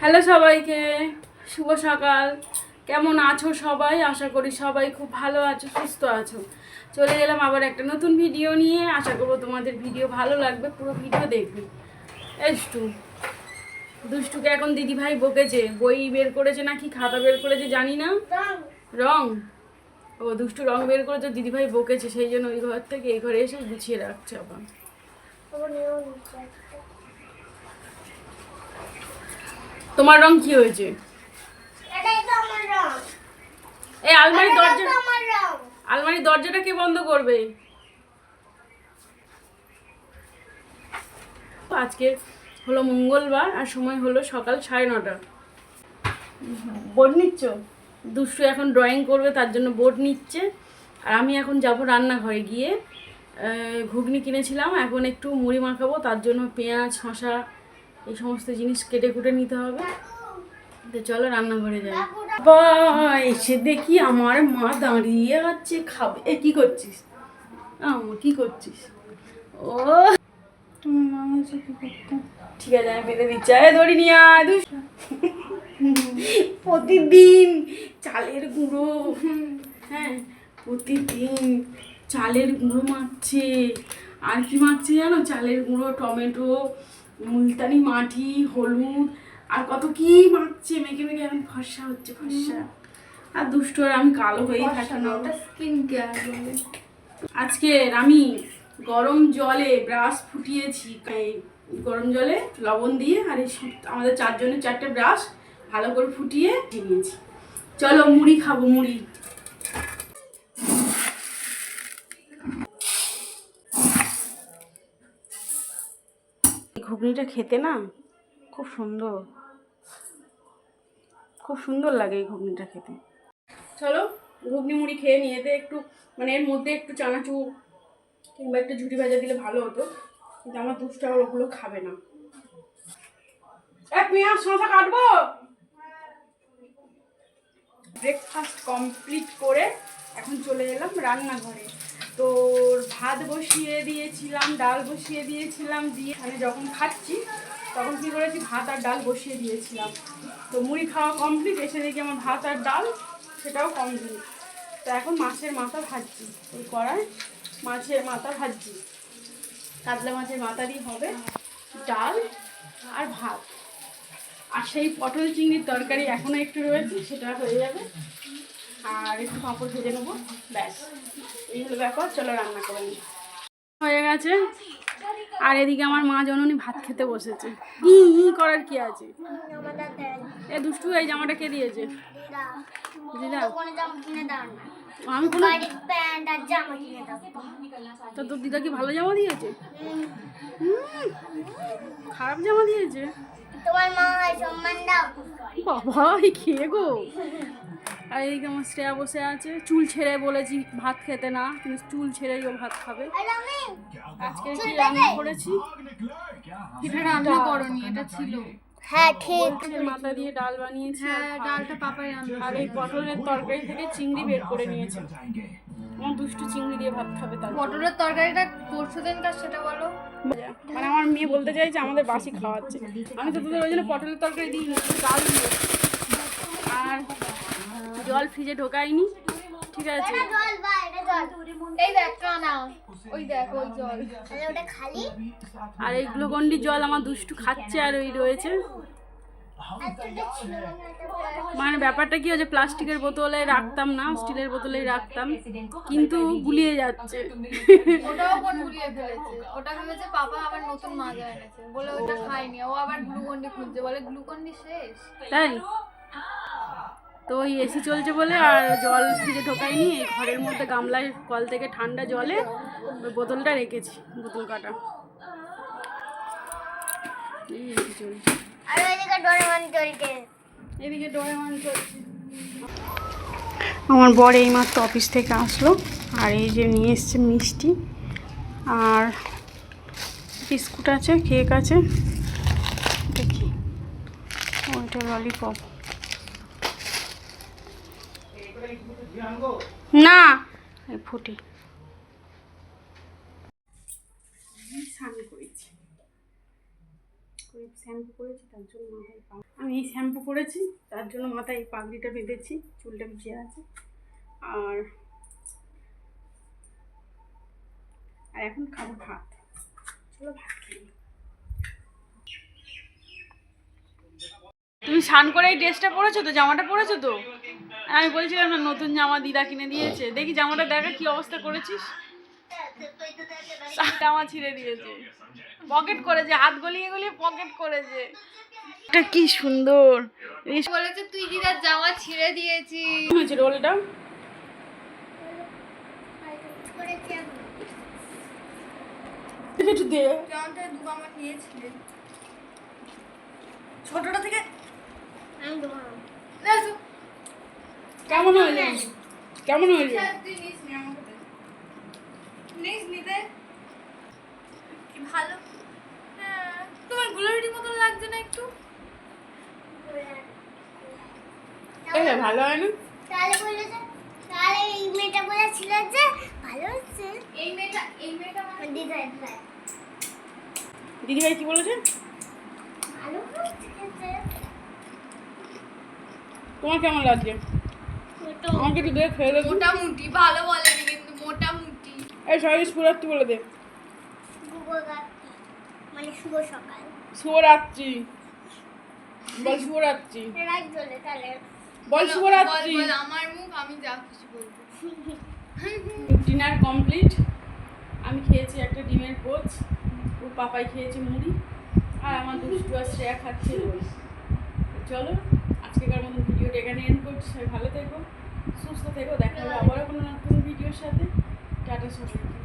Hello সবাইকে, শুভ সকাল। কেমন আছো সবাই? আশা করি সবাই খুব ভালো আছো, সুস্থ আছো। চলে গেলাম আবার একটা নতুন ভিডিও নিয়ে। আশা করবো তোমাদের ভিডিও ভালো লাগবে, পুরো ভিডিও দেখবে। দুষ্টুকে এখন দিদিভাই বকেছে, বই বের করেছে নাকি খাতা বের করেছে জানি না। রং, ও দুষ্টু রং বের করেছে, দিদিভাই বকেছে, সেই জন্য ওই ঘর থেকে এই ঘরে এসে গুছিয়ে রাখছে আবার। তোমার রং কি হয়েছে? এই আলমারির দরজাটা কে বন্ধ করবে? আজকে হলো মঙ্গলবার আর সময় হলো সকাল 9:30। বোর্ড নিচ্ছ? দুষ্টু এখন ড্রয়িং করবে, তার জন্য বোর্ড নিচ্ছে। আর আমি এখন যাব রান্নাঘরে গিয়ে ঘুগনি কিনেছিলাম, এখন একটু মুড়ি মাখাবো, তার জন্য পেঁয়াজ শসা এই সমস্ত জিনিস কেটে কুটে নিতে হবে। তো চলো রান্নাঘরে যাই। বা এসে দেখি আমার মা দাঁড়িয়ে আছে, খাবে। এ কি করছিস? কি করছিস? ও তোমার মা হচ্ছে কি করতে? ঠিক আছে, আমি বেঁধে দিচ্ছি। দড়ি নিয়ে আয়। প্রতিদিন চালের গুঁড়ো, হ্যাঁ প্রতিদিন চালের গুঁড়ো মাখছে। আর কি মাখছে জানো? চালের গুঁড়ো, টমেটো, মুলতানি মাটি, হলুদ আর কত কি মাখছে। মেখে মেখে এখন ফর্সা হচ্ছে, ফর্সা। আর দুষ্টু আর আমি কালো হয়েই থাকি না। ওটা স্কিন কেয়ার বলে। আজকে আমি গরম জলে ব্রাশ ফুটিয়েছি, গরম জলে লবণ দিয়ে। আর এই আমাদের 4 জনের 4টে ব্রাশ ভালো করে ফুটিয়ে নিয়েছি। চলো মুড়ি খাবো, মুড়ি। ঘুগনিটা খেতে না খুব সুন্দর, খুব সুন্দর লাগে এই ঘুগনিটা খেতে। চলো ঘুগনি মুড়ি খেয়ে নিয়ে একটু মানে এর মধ্যে একটু চানাচুর কিংবা একটু ঝুটি ভাজা দিলে ভালো হতো, কিন্তু আমার দুষ্টু আর ওগুলো খাবে না। পেঁয়াজ শসা কাটবো। ব্রেকফাস্ট কমপ্লিট করে এখন চলে এলাম রান্নাঘরে। তো ভাত বসিয়ে দিয়েছিলাম, ডাল বসিয়ে দিয়েছিলাম, দিয়ে আমি যখন খাচ্ছি তখন কী করেছি, ভাত আর ডাল বসিয়ে দিয়েছিলাম। তো মুড়ি খাওয়া কমপ্লিট, এসে দেখি আমার ভাত আর ডাল সেটাও কমপ্লিট। তো এখন মাছের মাথা ভাজছি, ওই কড়ায় মাছের মাথা ভাজছি। কাতলা মাছের মাথা দিয়ে হবে ডাল আর ভাত। আর সেই পটল চিংড়ির তরকারি এখনও একটু রয়েছে, সেটা হয়ে যাবে। আর একটু পাঁপড় ভেজে নেবো, ব্যাস এই হলো ব্যাপার। চলো রান্না করে নিই। হয়ে গেছে। আর এদিকে আমার মা জননী ভাত খেতে বসেছে। ই করার কি আছে? এ দুষ্টু, এই জামাটা কে দিয়েছে? দিদা। আমি কোনো তো তোর দিদা কি ভালো জামা দিয়েছে? খারাপ জামা দিয়েছে? তোমার মা সম্মান দাও। বাবা খেয়ে গো। আর এইদিকে আমার শ্রেয়া বসে আছে, চুল ছেড়ে বলেছি ভাত খেতে না, কিন্তু চুল ছেড়েই ও ভাত খাবে। আজকে কি রান্না করেছি? এটা রান্না করনি, এটা ছিল। হ্যাঁ ঠিক, মাথা দিয়ে ডাল বানিয়েছি। হ্যাঁ ডালটা পাপাই রান্না। আর এই পটলের তরকারি থেকে চিংড়ি বের করে নিয়েছি। আমার দুষ্টু চিংড়ি দিয়ে ভাত খাবে। তার পটলের তরকারিটা পরশু দিনকার, সেটা বলো। মানে আমার মেয়ে বলতে চাইছে আমাদের বাসি খাওয়াচ্ছে। আমি তো তোদের ওই জন্য পটলের তরকারি দিই, ডাল দিয়ে। আর জল ফ্রিজে ঢোকাইনি, ঠিক আছে। আর এই গ্লুকন্ডি জল আমার দুষ্টু খাচ্ছে, আর ওই রয়েছে। মানে ব্যাপারটা কি হচ্ছে, প্লাস্টিকের বোতলে রাখতাম না, স্টিলের বোতলেই রাখতাম, কিন্তু গুলিয়ে যাচ্ছে। ওটাও কোন গুলিয়ে ফেলেছে, ওটা ভেবেছে পাপা আবার নতুন মাজা এনেছে বলে ওটা খায়নি, ও আবার গ্লুকন্ডি খুঁজছে, বলে গ্লুকন্ডি শেষ। তাই তো ওই এসি চলছে বলে আর জল ফ্রিজে ঢোকাইনি, ঘরের মধ্যে গামলায় কল থেকে ঠান্ডা জলে ওই বোতলটা রেখেছি, বোতল কাটা। এই এসি চলছে, এদিকে ডোরেমন চলছে। আমার বর এইমাত্র অফিস থেকে আসলো, আর এই যে নিয়ে এসছে মিষ্টি আর বিস্কুট আছে, কেক আছে, দেখি ওইটা ললিপপ না ফুটে। স্নান করেছি, করে শ্যাম্পু করেছি তার জন্য মাথায় আমি এই শ্যাম্পু করেছি তার জন্য মাথায় এই পাগড়িটা বেঁধেছি, চুলটা ভিজে আছে। আর এখন খাবো ভাত। চলো ভাত খেয়ে। তুমি স্নান করে এই ড্রেসটা পরেছো তো, জামাটা পরেছো তো? আমি বলছিলাম না নতুন জামা দিদা কিনে দিয়েছে, দেখি জামাটা দেখা কি অবস্থা করেছিস। জামা ছিঁড়ে দিয়েছে, পকেট করেছে, হাত গলিয়ে গলিয়ে পকেট করেছে। এটা কি সুন্দর বলেছে তুই দিদার জামা ছিঁড়ে দিয়েছিস। হয়েছে রোলটা একটু দে। ছোটটা থেকে কেমন হয়েছে? কেমন হয়েছে? ভালো, তোমার গুলোরিটির মতন লাগছে না একটু? ভালো হয় না? তাহলে এই মেয়েটা বলেছিল যে ভালো হচ্ছে। এই মেয়েটা দিদিভাই কি বলেছে? ভালো হচ্ছে। তোমার কেমন লাগছে? আমাকে একটু দিয়ে খেয়ে দেবো। মোটামুটি ভালো বলেনি কিন্তু মোটামুটি। এই সবাই শুভরাত্রি বলে দে। মানে শুভ সকাল। শুভরাত্রি বল, শুভরাত্রি রাত বলে তাহলে বল, শুভরাত্রি। বল আমার মুখ, আমি যা কিছু বলবো। Dinner complete. আমি খেয়েছি একটা ডিমের পোচ, ওর পাপাই খেয়েছে মুড়ি, আর আমার দুষ্টু আর শ্রেয়া খাচ্ছে রোল। চলো আজকেকার মতো ভিডিওটা এখানে এন্ড করছি। সবাই ভালো থেকো, সুস্থ থেকো, দেখা হবে আবারও কোনো নতুন ভিডিওর সাথে। টাটা সবাইকে।